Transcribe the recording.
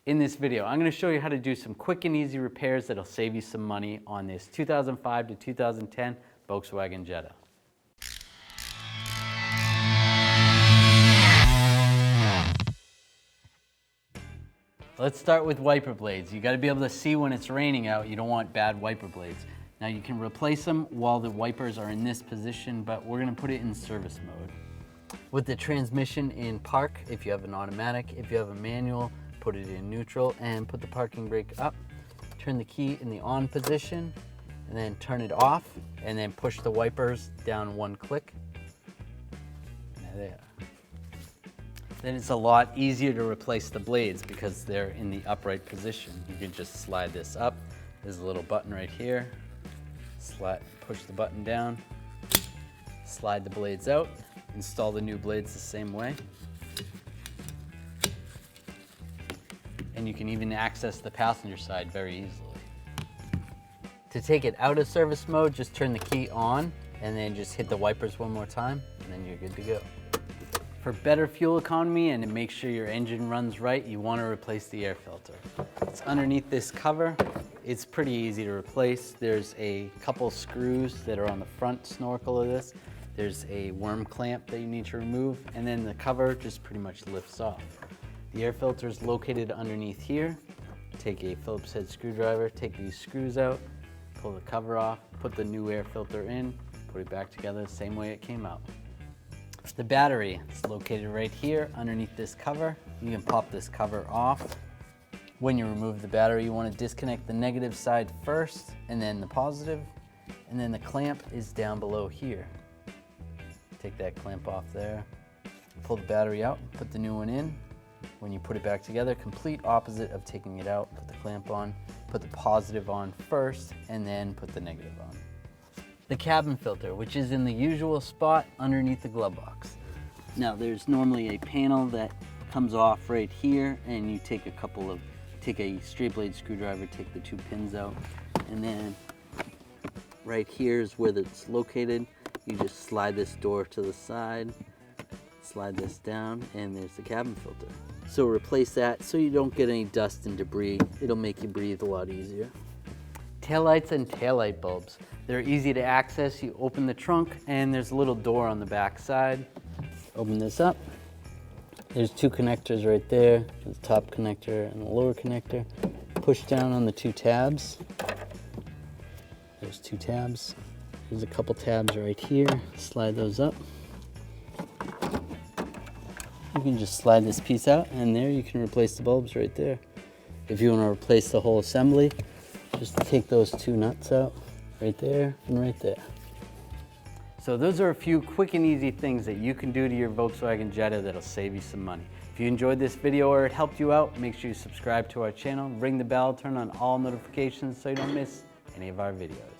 In this video, I'm going to show you how to do some quick and easy repairs that'll save you some money on this 2005 to 2010 Volkswagen Jetta. Let's start with wiper blades. You got to be able to see when it's raining out. You don't want bad wiper blades. Now you can replace them while the wipers are in this position, but we're going to put it in service mode. With the transmission in park, if you have an automatic, if you have a manual, put it in neutral and put the parking brake up. Turn the key in the on position and then turn it off and then push the wipers down one click. There. Then it's a lot easier to replace the blades because they're in the upright position. You can just slide this up. There's a little button right here. Push the button down, slide the blades out, install the new blades the same way. And you can even access the passenger side very easily. To take it out of service mode, just turn the key on and then just hit the wipers one more time and then you're good to go. For better fuel economy and to make sure your engine runs right, you want to replace the air filter. It's underneath this cover. It's pretty easy to replace. There's a couple screws that are on the front snorkel of this. There's a worm clamp that you need to remove, and then the cover just pretty much lifts off. The air filter is located underneath here. Take a Phillips head screwdriver, take these screws out, pull the cover off, put the new air filter in, put it back together the same way it came out. The battery is located right here underneath this cover. You can pop this cover off. When you remove the battery, you want to disconnect the negative side first and then the positive, and then the clamp is down below here. Take that clamp off there, pull the battery out, put the new one in. When you put it back together, complete opposite of taking it out, put the clamp on, put the positive on first, and then put the negative on. The cabin filter, which is in the usual spot underneath the glove box. Now there's normally a panel that comes off right here, and you take a straight blade screwdriver, take the two pins out, and then right here is where it's located. You just slide this door to the side, slide this down, and there's the cabin filter. So replace that so you don't get any dust and debris. It'll make you breathe a lot easier. Taillights and taillight bulbs. They're easy to access. You open the trunk and there's a little door on the back side. Open this up. There's two connectors right there, the top connector and the lower connector. Push down on the two tabs. There's two tabs. There's a couple tabs right here. Slide those up. You can just slide this piece out and there you can replace the bulbs right there. If you want to replace the whole assembly, just take those two nuts out right there and right there. So those are a few quick and easy things that you can do to your Volkswagen Jetta that'll save you some money. If you enjoyed this video or it helped you out, make sure you subscribe to our channel, ring the bell, turn on all notifications so you don't miss any of our videos.